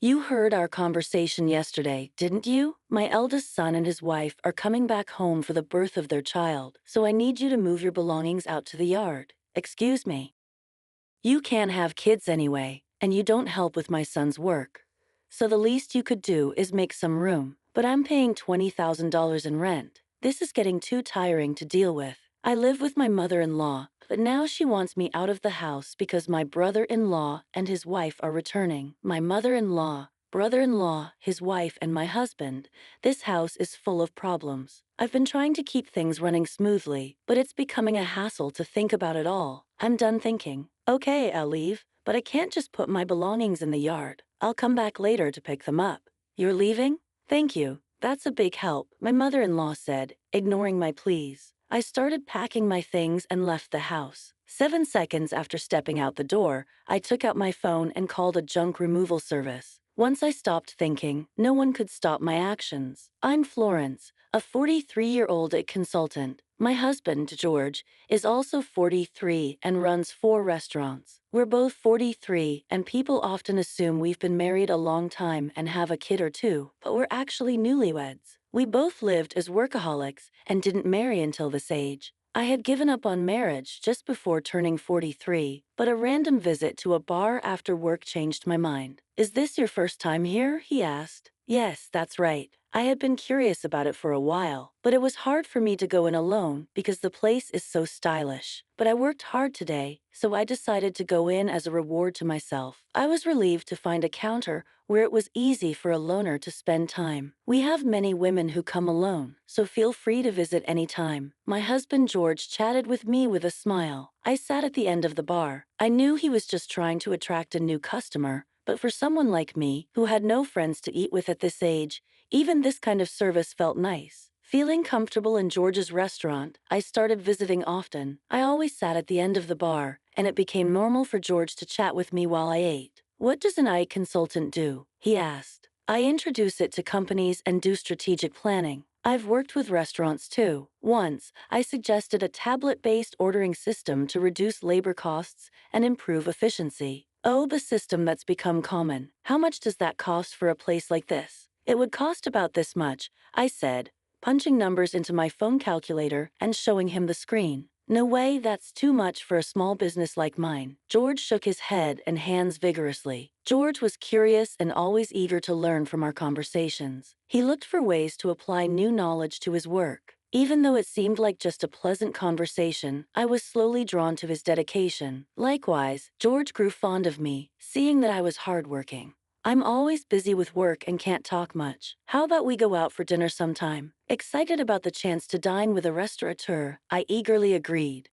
You heard our conversation yesterday, didn't you? My eldest son and his wife are coming back home for the birth of their child, so I need you to move your belongings out to the yard. Excuse me. You can't have kids anyway, and you don't help with my son's work. So the least you could do is make some room, but I'm paying $20,000 in rent. This is getting too tiring to deal with. I live with my mother-in-law, but now she wants me out of the house because my brother-in-law and his wife are returning. My mother-in-law, brother-in-law, his wife, and my husband. This house is full of problems. I've been trying to keep things running smoothly, but it's becoming a hassle to think about it all. I'm done thinking. Okay, I'll leave, but I can't just put my belongings in the yard. I'll come back later to pick them up. You're leaving? Thank you. That's a big help, my mother-in-law said, ignoring my pleas. I started packing my things and left the house. 7 seconds after stepping out the door, I took out my phone and called a junk removal service. Once I stopped thinking, no one could stop my actions. I'm Florence, a 43-year-old consultant. My husband, George, is also 43 and runs 4 restaurants. We're both 43, and people often assume we've been married a long time and have a kid or two, but we're actually newlyweds. We both lived as workaholics and didn't marry until this age. I had given up on marriage just before turning 43, but a random visit to a bar after work changed my mind. Is this your first time here? He asked. Yes, that's right. I had been curious about it for a while, but it was hard for me to go in alone because the place is so stylish. But I worked hard today, so I decided to go in as a reward to myself. I was relieved to find a counter where it was easy for a loner to spend time. We have many women who come alone, so feel free to visit anytime. My husband George chatted with me with a smile. I sat at the end of the bar. I knew he was just trying to attract a new customer, but for someone like me, who had no friends to eat with at this age, even this kind of service felt nice. Feeling comfortable in George's restaurant, I started visiting often. I always sat at the end of the bar, and it became normal for George to chat with me while I ate. What does an aita consultant do? He asked. I introduce it to companies and do strategic planning. I've worked with restaurants too. Once, I suggested a tablet-based ordering system to reduce labor costs and improve efficiency. Oh, the system that's become common. How much does that cost for a place like this? It would cost about this much, I said, punching numbers into my phone calculator and showing him the screen. No way, that's too much for a small business like mine. George shook his head and hands vigorously. George was curious and always eager to learn from our conversations. He looked for ways to apply new knowledge to his work. Even though it seemed like just a pleasant conversation, I was slowly drawn to his dedication. Likewise, George grew fond of me, seeing that I was hardworking. I'm always busy with work and can't talk much. How about we go out for dinner sometime? Excited about the chance to dine with a restaurateur, I eagerly agreed.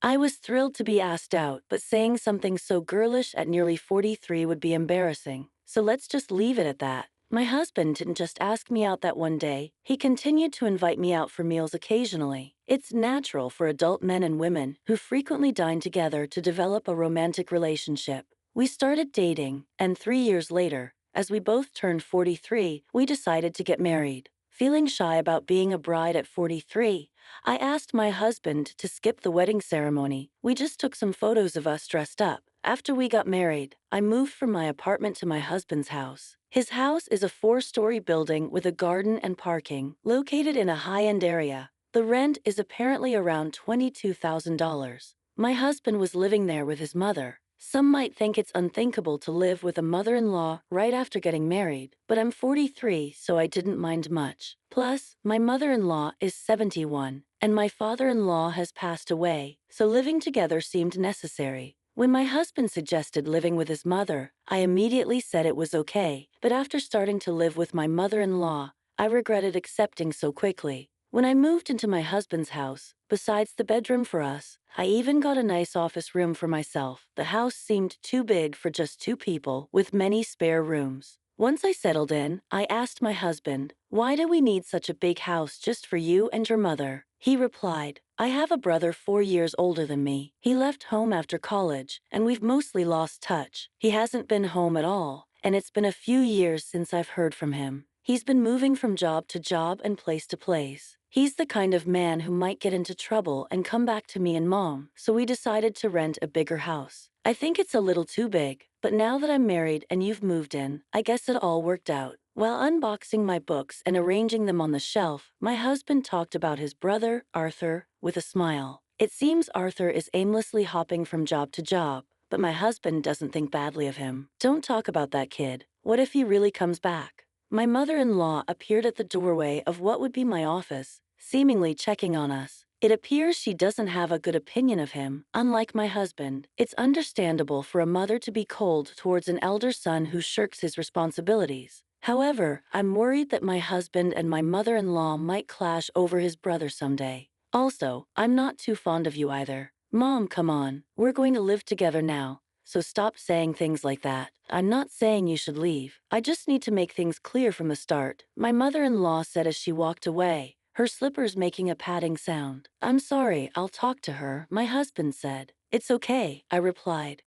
I was thrilled to be asked out, but saying something so girlish at nearly 43 would be embarrassing. So let's just leave it at that. My husband didn't just ask me out that one day. He continued to invite me out for meals occasionally. It's natural for adult men and women who frequently dine together to develop a romantic relationship. We started dating, and 3 years later, as we both turned 43, we decided to get married. Feeling shy about being a bride at 43, I asked my husband to skip the wedding ceremony. We just took some photos of us dressed up. After we got married, I moved from my apartment to my husband's house. His house is a 4-story building with a garden and parking, located in a high-end area. The rent is apparently around $22,000. My husband was living there with his mother. Some might think it's unthinkable to live with a mother-in-law right after getting married, but I'm 43, so I didn't mind much. Plus, my mother-in-law is 71, and my father-in-law has passed away, so living together seemed necessary. When my husband suggested living with his mother, I immediately said it was okay, but after starting to live with my mother-in-law, I regretted accepting so quickly. When I moved into my husband's house, besides the bedroom for us, I even got a nice office room for myself. The house seemed too big for just 2 people, with many spare rooms. Once I settled in, I asked my husband, "Why do we need such a big house just for you and your mother?" He replied, "I have a brother 4 years older than me. He left home after college, and we've mostly lost touch. He hasn't been home at all, and it's been a few years since I've heard from him. He's been moving from job to job and place to place. He's the kind of man who might get into trouble and come back to me and Mom, so we decided to rent a bigger house. I think it's a little too big, but now that I'm married and you've moved in, I guess it all worked out. While unboxing my books and arranging them on the shelf, my husband talked about his brother, Arthur, with a smile. It seems Arthur is aimlessly hopping from job to job, but my husband doesn't think badly of him. Don't talk about that kid. What if he really comes back? My mother-in-law appeared at the doorway of what would be my office, seemingly checking on us. It appears she doesn't have a good opinion of him. Unlike my husband, it's understandable for a mother to be cold towards an elder son who shirks his responsibilities. However, I'm worried that my husband and my mother-in-law might clash over his brother someday. Also, I'm not too fond of you either. Mom, come on. We're going to live together now. So stop saying things like that. I'm not saying you should leave. I just need to make things clear from the start. My mother-in-law said as she walked away, her slippers making a padding sound. I'm sorry, I'll talk to her, my husband said. It's okay, I replied.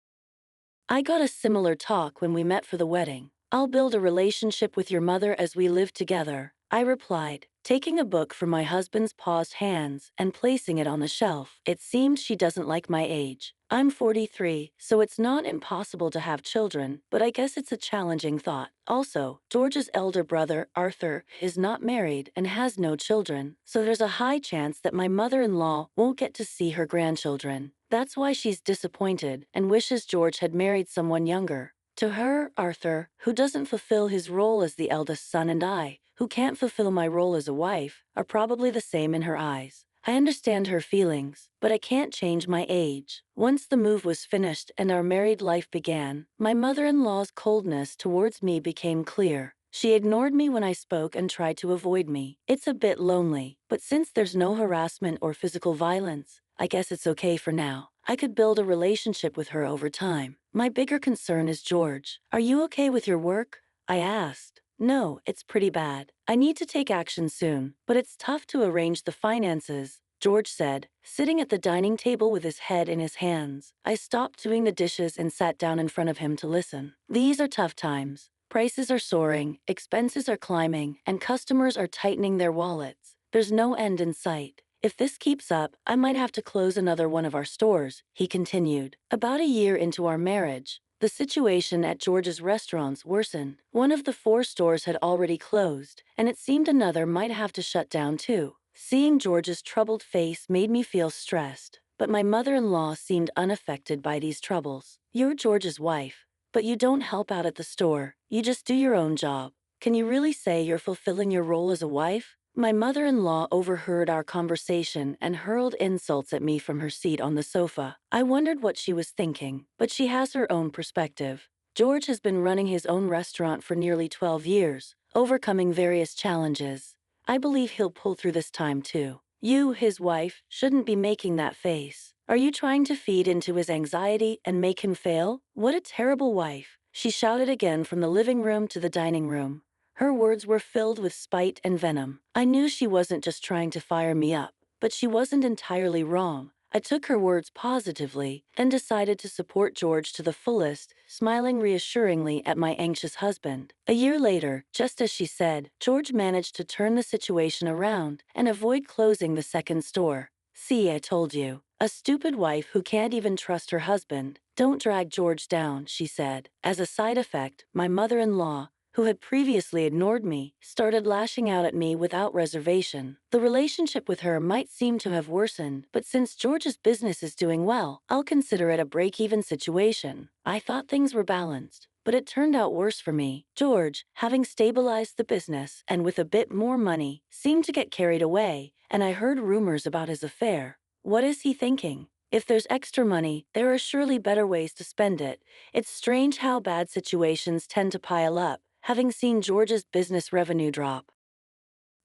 I got a similar talk when we met for the wedding. I'll build a relationship with your mother as we live together, I replied, taking a book from my husband's paused hands and placing it on the shelf. It seemed she doesn't like my age. I'm 43, so it's not impossible to have children, but I guess it's a challenging thought. Also, George's elder brother, Arthur, is not married and has no children, so there's a high chance that my mother-in-law won't get to see her grandchildren. That's why she's disappointed and wishes George had married someone younger. To her, Arthur, who doesn't fulfill his role as the eldest son, and I, who can't fulfill my role as a wife, are probably the same in her eyes. I understand her feelings, but I can't change my age. Once the move was finished and our married life began, my mother-in-law's coldness towards me became clear. She ignored me when I spoke and tried to avoid me. It's a bit lonely, but since there's no harassment or physical violence, I guess it's okay for now. I could build a relationship with her over time. My bigger concern is George. Are you okay with your work? I asked. No, it's pretty bad. I need to take action soon, but it's tough to arrange the finances, George said, sitting at the dining table with his head in his hands. I stopped doing the dishes and sat down in front of him to listen. These are tough times. Prices are soaring, expenses are climbing, and customers are tightening their wallets. There's no end in sight. If this keeps up, I might have to close another one of our stores, he continued. About a year into our marriage, the situation at George's restaurants worsened. One of the 4 stores had already closed, and it seemed another might have to shut down too. Seeing George's troubled face made me feel stressed, but my mother-in-law seemed unaffected by these troubles. You're George's wife, but you don't help out at the store. You just do your own job. Can you really say you're fulfilling your role as a wife? My mother-in-law overheard our conversation and hurled insults at me from her seat on the sofa. I wondered what she was thinking, but she has her own perspective. George has been running his own restaurant for nearly 12 years, overcoming various challenges. I believe he'll pull through this time too. You, his wife, shouldn't be making that face. Are you trying to feed into his anxiety and make him fail? What a terrible wife, she shouted again from the living room to the dining room. Her words were filled with spite and venom. I knew she wasn't just trying to fire me up, but she wasn't entirely wrong. I took her words positively and decided to support George to the fullest, smiling reassuringly at my anxious husband. A year later, just as she said, George managed to turn the situation around and avoid closing the second store. See, I told you. A stupid wife who can't even trust her husband. Don't drag George down, she said. As a side effect, my mother-in-law, who had previously ignored me, started lashing out at me without reservation. The relationship with her might seem to have worsened, but since George's business is doing well, I'll consider it a break-even situation. I thought things were balanced, but it turned out worse for me. George, having stabilized the business and with a bit more money, seemed to get carried away, and I heard rumors about his affair. What is he thinking? If there's extra money, there are surely better ways to spend it. It's strange how bad situations tend to pile up, having seen George's business revenue drop.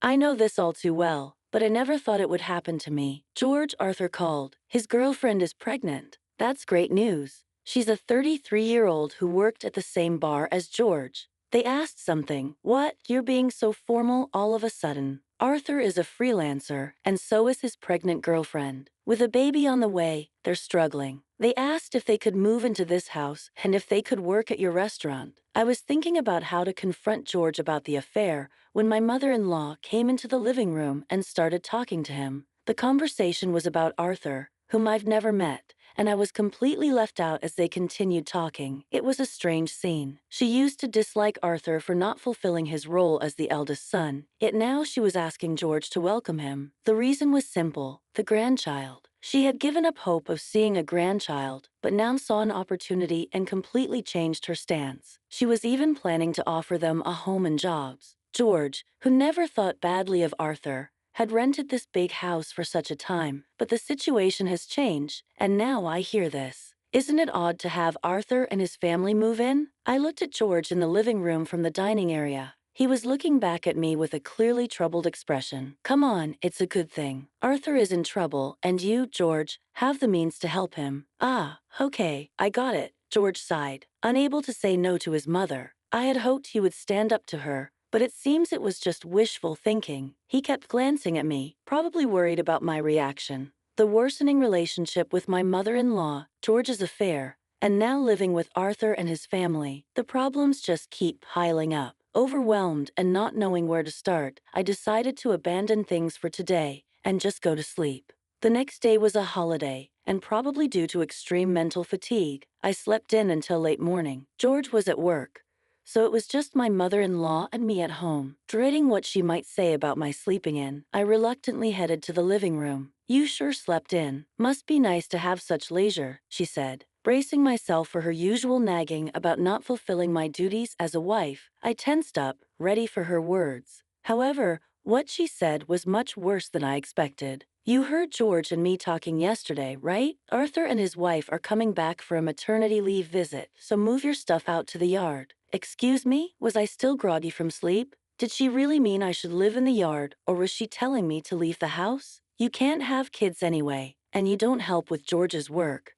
I know this all too well, but I never thought it would happen to me. George, Arthur called. His girlfriend is pregnant. That's great news. She's a 33-year-old who worked at the same bar as George. They asked something. What? You're being so formal all of a sudden. Arthur is a freelancer, and so is his pregnant girlfriend. With a baby on the way, they're struggling. They asked if they could move into this house and if they could work at your restaurant. I was thinking about how to confront George about the affair when my mother-in-law came into the living room and started talking to him. The conversation was about Arthur, whom I've never met, and I was completely left out as they continued talking. It was a strange scene. She used to dislike Arthur for not fulfilling his role as the eldest son, yet now she was asking George to welcome him. The reason was simple: the grandchild. She had given up hope of seeing a grandchild, but now saw an opportunity and completely changed her stance. She was even planning to offer them a home and jobs. George, who never thought badly of Arthur, had rented this big house for such a time, but the situation has changed, and now I hear this. Isn't it odd to have Arthur and his family move in? I looked at George in the living room from the dining area. He was looking back at me with a clearly troubled expression. Come on, it's a good thing. Arthur is in trouble, and you, George, have the means to help him. Ah, okay, I got it, George sighed, unable to say no to his mother. I had hoped he would stand up to her, but it seems it was just wishful thinking. He kept glancing at me, probably worried about my reaction. The worsening relationship with my mother-in-law, George's affair, and now living with Arthur and his family, the problems just keep piling up. Overwhelmed and not knowing where to start, I decided to abandon things for today and just go to sleep. The next day was a holiday, and probably due to extreme mental fatigue, I slept in until late morning. George was at work, so it was just my mother-in-law and me at home. Dreading what she might say about my sleeping in, I reluctantly headed to the living room. You sure slept in. Must be nice to have such leisure, she said. Bracing myself for her usual nagging about not fulfilling my duties as a wife, I tensed up, ready for her words. However, what she said was much worse than I expected. You heard George and me talking yesterday, right? Arthur and his wife are coming back for a maternity leave visit, so move your stuff out to the yard. Excuse me? Was I still groggy from sleep? Did she really mean I should live in the yard, or was she telling me to leave the house? You can't have kids anyway, and you don't help with George's work,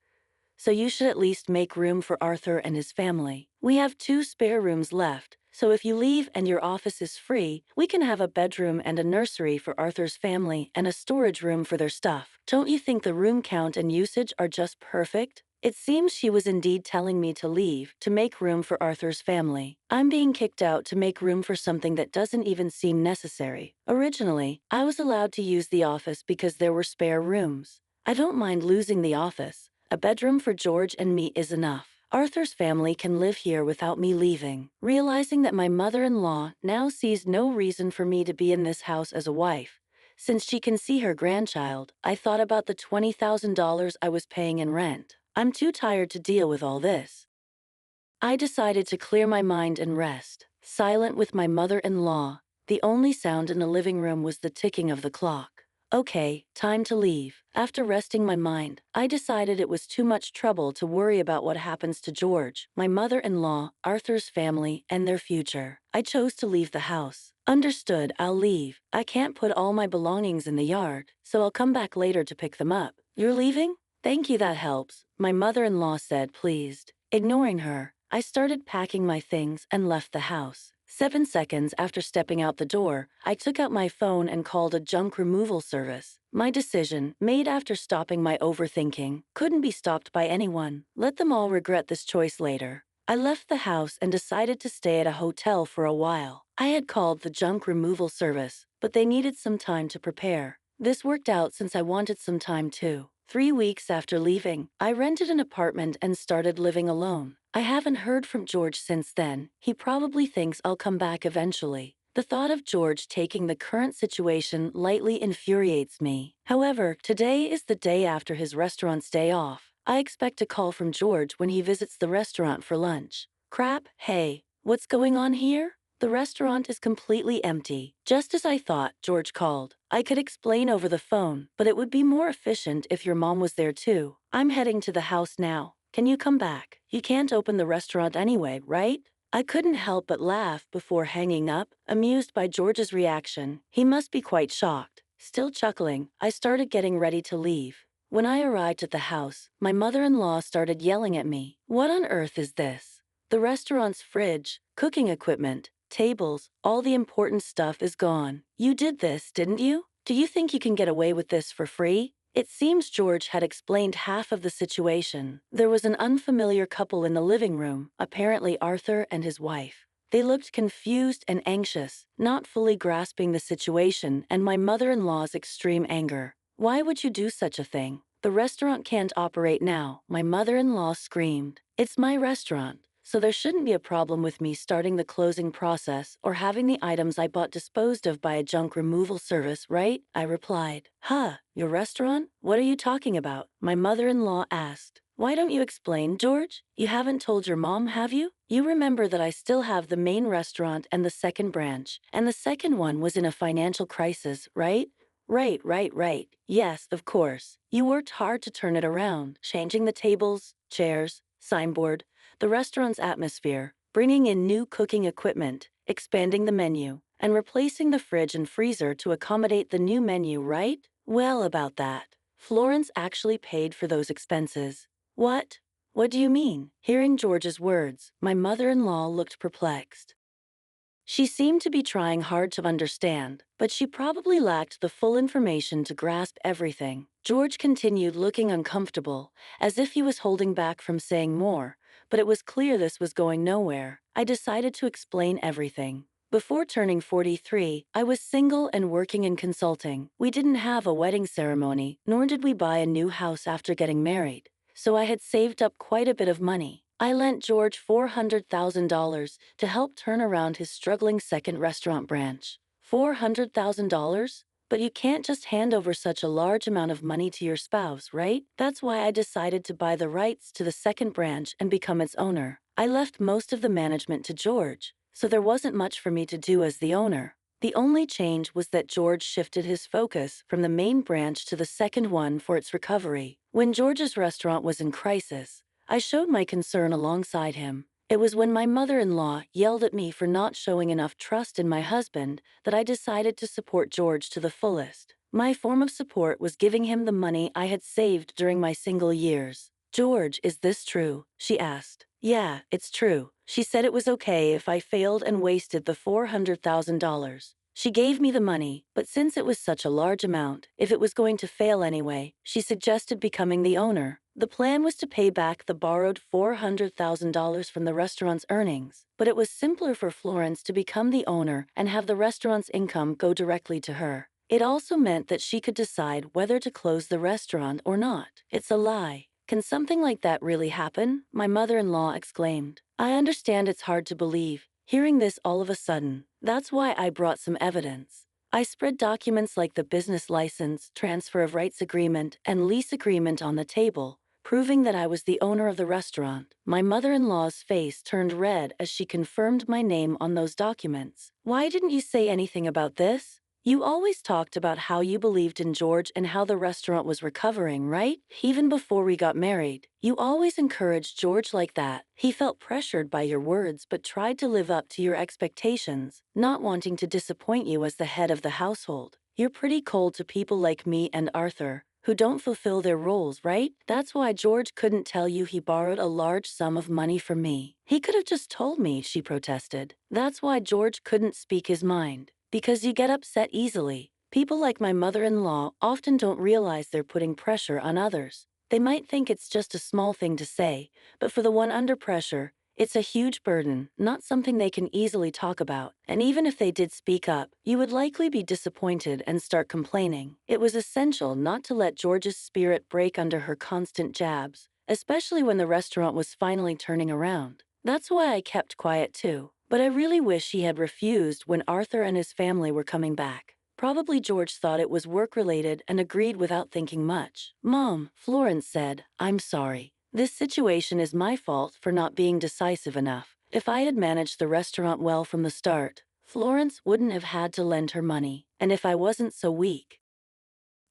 so you should at least make room for Arthur and his family. We have 2 spare rooms left, so if you leave and your office is free, we can have a bedroom and a nursery for Arthur's family and a storage room for their stuff. Don't you think the room count and usage are just perfect? It seems she was indeed telling me to leave to make room for Arthur's family. I'm being kicked out to make room for something that doesn't even seem necessary. Originally, I was allowed to use the office because there were spare rooms. I don't mind losing the office. A bedroom for George and me is enough. Arthur's family can live here without me leaving. Realizing that my mother-in-law now sees no reason for me to be in this house as a wife, since she can see her grandchild, I thought about the $20,000 I was paying in rent. I'm too tired to deal with all this. I decided to clear my mind and rest. Silent with my mother-in-law, the only sound in the living room was the ticking of the clock. Okay, time to leave. After resting my mind, I decided it was too much trouble to worry about what happens to George, my mother-in-law, Arthur's family, and their future. I chose to leave the house. Understood, I'll leave. I can't put all my belongings in the yard, so I'll come back later to pick them up. You're leaving? Thank you, that helps, my mother-in-law said, pleased. Ignoring her, I started packing my things and left the house. 7 seconds after stepping out the door, I took out my phone and called a junk removal service. My decision, made after stopping my overthinking, couldn't be stopped by anyone. Let them all regret this choice later. I left the house and decided to stay at a hotel for a while. I had called the junk removal service, but they needed some time to prepare. This worked out since I wanted some time too. 3 weeks after leaving, I rented an apartment and started living alone. I haven't heard from George since then. He probably thinks I'll come back eventually. The thought of George taking the current situation lightly infuriates me. However, today is the day after his restaurant's day off. I expect a call from George when he visits the restaurant for lunch. Crap, hey, what's going on here? The restaurant is completely empty. Just as I thought, George called. I could explain over the phone, but it would be more efficient if your mom was there too. I'm heading to the house now. Can you come back? You can't open the restaurant anyway, right? I couldn't help but laugh before hanging up, amused by George's reaction. He must be quite shocked. Still chuckling, I started getting ready to leave. When I arrived at the house, my mother-in-law started yelling at me. What on earth is this? The restaurant's fridge, cooking equipment, tables, all the important stuff is gone. You did this, didn't you? Do you think you can get away with this for free? It seems George had explained half of the situation. There was an unfamiliar couple in the living room, apparently Arthur and his wife. They looked confused and anxious, not fully grasping the situation and my mother-in-law's extreme anger. Why would you do such a thing? The restaurant can't operate now, my mother-in-law screamed. It's my restaurant, so there shouldn't be a problem with me starting the closing process or having the items I bought disposed of by a junk removal service, right? I replied. Huh, your restaurant? What are you talking about? My mother-in-law asked. Why don't you explain, George? You haven't told your mom, have you? You remember that I still have the main restaurant and the second branch, and the second one was in a financial crisis, right? Right. Yes, of course. You worked hard to turn it around, changing the tables, chairs, signboard, the restaurant's atmosphere, bringing in new cooking equipment, expanding the menu, and replacing the fridge and freezer to accommodate the new menu, right? Well, about that. Florence actually paid for those expenses. What? What do you mean? Hearing George's words, my mother-in-law looked perplexed. She seemed to be trying hard to understand, but she probably lacked the full information to grasp everything. George continued looking uncomfortable, as if he was holding back from saying more, but it was clear this was going nowhere. I decided to explain everything. Before turning 43, I was single and working in consulting. We didn't have a wedding ceremony, nor did we buy a new house after getting married, so I had saved up quite a bit of money. I lent George $400,000 to help turn around his struggling second restaurant branch. $400,000? But you can't just hand over such a large amount of money to your spouse, right? That's why I decided to buy the rights to the second branch and become its owner. I left most of the management to George, so there wasn't much for me to do as the owner. The only change was that George shifted his focus from the main branch to the second one for its recovery. When George's restaurant was in crisis, I showed my concern alongside him. It was when my mother-in-law yelled at me for not showing enough trust in my husband that I decided to support George to the fullest. My form of support was giving him the money I had saved during my single years. George, is this true? She asked. Yeah, it's true. She said it was okay if I failed and wasted the $400,000. She gave me the money, but since it was such a large amount, if it was going to fail anyway, she suggested becoming the owner. The plan was to pay back the borrowed $400,000 from the restaurant's earnings, but it was simpler for Florence to become the owner and have the restaurant's income go directly to her. It also meant that she could decide whether to close the restaurant or not. It's a lie. Can something like that really happen? My mother-in-law exclaimed. I understand it's hard to believe, hearing this all of a sudden. That's why I brought some evidence. I spread documents like the business license, transfer of rights agreement, and lease agreement on the table, proving that I was the owner of the restaurant. My mother-in-law's face turned red as she confirmed my name on those documents. Why didn't you say anything about this? You always talked about how you believed in George and how the restaurant was recovering, right? Even before we got married. You always encouraged George like that. He felt pressured by your words but tried to live up to your expectations, not wanting to disappoint you as the head of the household. You're pretty cold to people like me and Arthur, who don't fulfill their roles, right? That's why George couldn't tell you he borrowed a large sum of money from me. He could have just told me, she protested. That's why George couldn't speak his mind. Because you get upset easily. People like my mother-in-law often don't realize they're putting pressure on others. They might think it's just a small thing to say, but for the one under pressure, it's a huge burden, not something they can easily talk about. And even if they did speak up, you would likely be disappointed and start complaining. It was essential not to let George's spirit break under her constant jabs, especially when the restaurant was finally turning around. That's why I kept quiet too. But I really wish he had refused when Arthur and his family were coming back. Probably George thought it was work-related and agreed without thinking much. Mom, Florence said, I'm sorry. This situation is my fault for not being decisive enough. If I had managed the restaurant well from the start, Florence wouldn't have had to lend her money. And if I wasn't so weak,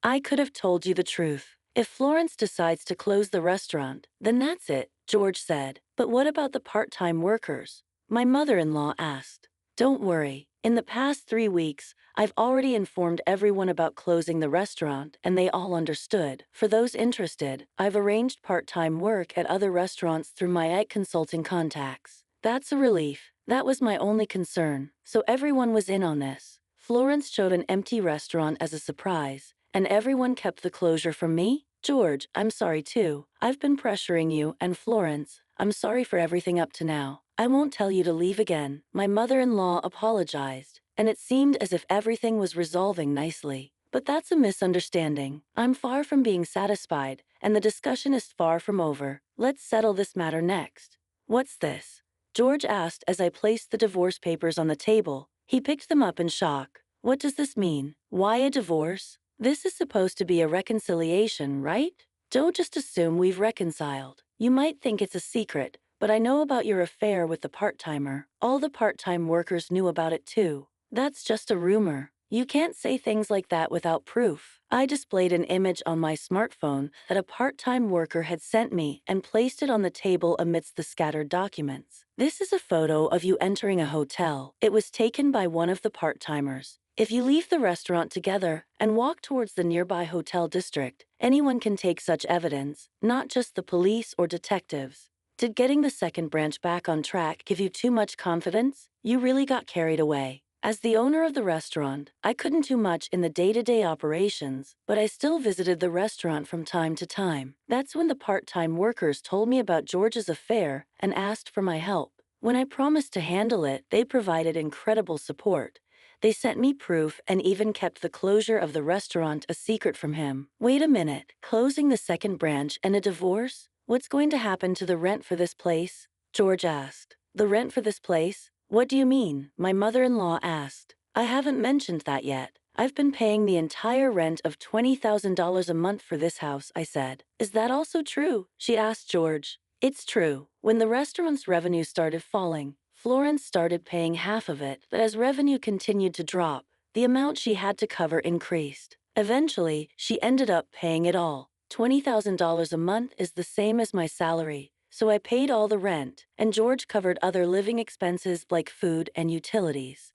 I could have told you the truth. If Florence decides to close the restaurant, then that's it, George said. But what about the part-time workers? My mother-in-law asked. Don't worry. In the past 3 weeks, I've already informed everyone about closing the restaurant, and they all understood. For those interested, I've arranged part-time work at other restaurants through my aita consulting contacts. That's a relief. That was my only concern, so everyone was in on this. Florence showed an empty restaurant as a surprise, and everyone kept the closure from me? George, I'm sorry too. I've been pressuring you, and Florence, I'm sorry for everything up to now. I won't tell you to leave again. My mother-in-law apologized, and it seemed as if everything was resolving nicely. But that's a misunderstanding. I'm far from being satisfied, and the discussion is far from over. Let's settle this matter next. What's this? George asked as I placed the divorce papers on the table. He picked them up in shock. What does this mean? Why a divorce? This is supposed to be a reconciliation, right? Don't just assume we've reconciled. You might think it's a secret, but I know about your affair with the part-timer. All the part-time workers knew about it too. That's just a rumor. You can't say things like that without proof. I displayed an image on my smartphone that a part-time worker had sent me and placed it on the table amidst the scattered documents. This is a photo of you entering a hotel. It was taken by one of the part-timers. If you leave the restaurant together and walk towards the nearby hotel district, anyone can take such evidence, not just the police or detectives. Did getting the second branch back on track give you too much confidence? You really got carried away. As the owner of the restaurant, I couldn't do much in the day-to-day operations, but I still visited the restaurant from time to time. That's when the part-time workers told me about George's affair and asked for my help. When I promised to handle it, they provided incredible support. They sent me proof and even kept the closure of the restaurant a secret from him. Wait a minute, closing the second branch and a divorce? What's going to happen to the rent for this place? George asked. The rent for this place? What do you mean? My mother-in-law asked. I haven't mentioned that yet. I've been paying the entire rent of $20,000 a month for this house, I said. Is that also true? She asked George. It's true. When the restaurant's revenue started falling, Florence started paying half of it, but as revenue continued to drop, the amount she had to cover increased. Eventually, she ended up paying it all. $20,000 a month is the same as my salary, so I paid all the rent, and George covered other living expenses like food and utilities.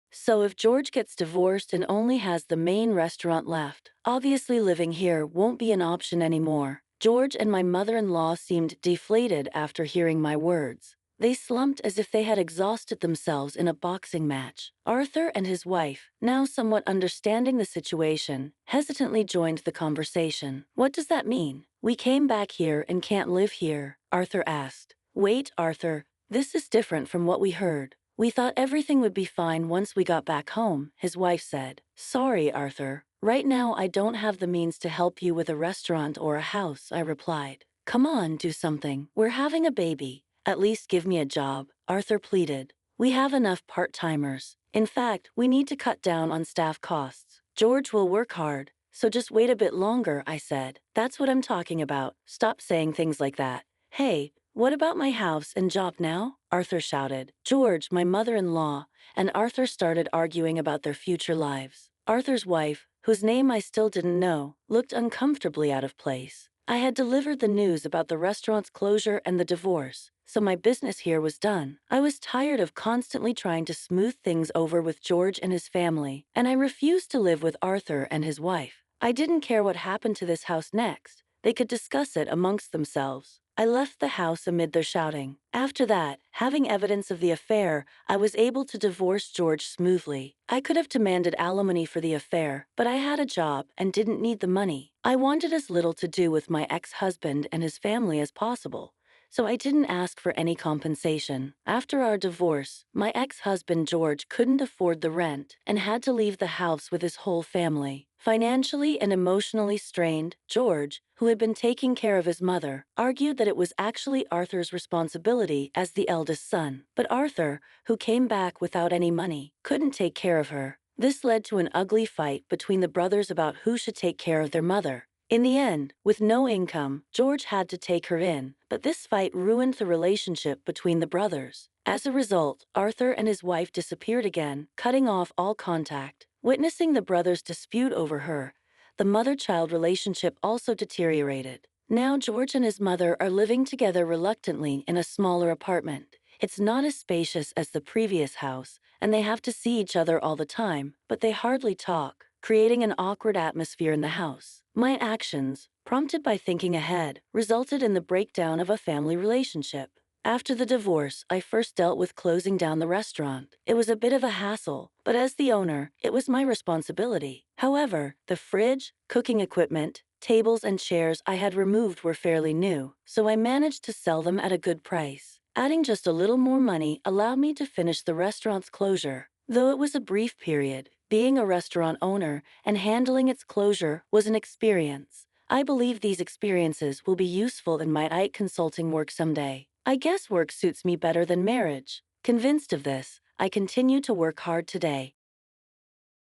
So if George gets divorced and only has the main restaurant left, obviously living here won't be an option anymore. George and my mother-in-law seemed deflated after hearing my words. They slumped as if they had exhausted themselves in a boxing match. Arthur and his wife, now somewhat understanding the situation, hesitantly joined the conversation. What does that mean? We came back here and can't live here, Arthur asked. Wait, Arthur, this is different from what we heard. We thought everything would be fine once we got back home, his wife said. Sorry, Arthur. Right now I don't have the means to help you with a restaurant or a house, I replied. Come on, do something. We're having a baby. At least give me a job, Arthur pleaded. We have enough part-timers. In fact, we need to cut down on staff costs. George will work hard, so just wait a bit longer, I said. That's what I'm talking about. Stop saying things like that. Hey, what about my house and job now? Arthur shouted. George, my mother-in-law, and Arthur started arguing about their future lives. Arthur's wife, whose name I still didn't know, looked uncomfortably out of place. I had delivered the news about the restaurant's closure and the divorce, so my business here was done. I was tired of constantly trying to smooth things over with George and his family, and I refused to live with Arthur and his wife. I didn't care what happened to this house next. They could discuss it amongst themselves. I left the house amid their shouting. After that, having evidence of the affair, I was able to divorce George smoothly. I could have demanded alimony for the affair, but I had a job and didn't need the money. I wanted as little to do with my ex-husband and his family as possible, so I didn't ask for any compensation. After our divorce, my ex-husband George couldn't afford the rent and had to leave the house with his whole family. Financially and emotionally strained, George, who had been taking care of his mother, argued that it was actually Arthur's responsibility as the eldest son. But Arthur, who came back without any money, couldn't take care of her. This led to an ugly fight between the brothers about who should take care of their mother. In the end, with no income, George had to take her in, but this fight ruined the relationship between the brothers. As a result, Arthur and his wife disappeared again, cutting off all contact. Witnessing the brothers dispute over her, the mother-child relationship also deteriorated. Now George and his mother are living together reluctantly in a smaller apartment. It's not as spacious as the previous house, and they have to see each other all the time, but they hardly talk, creating an awkward atmosphere in the house. My actions, prompted by thinking ahead, resulted in the breakdown of a family relationship. After the divorce, I first dealt with closing down the restaurant. It was a bit of a hassle, but as the owner, it was my responsibility. However, the fridge, cooking equipment, tables, and chairs I had removed were fairly new, so I managed to sell them at a good price. Adding just a little more money allowed me to finish the restaurant's closure. Though it was a brief period, Being a restaurant owner and handling its closure was an experience. I believe these experiences will be useful in my IT consulting work someday. I guess work suits me better than marriage. Convinced of this, I continue to work hard today.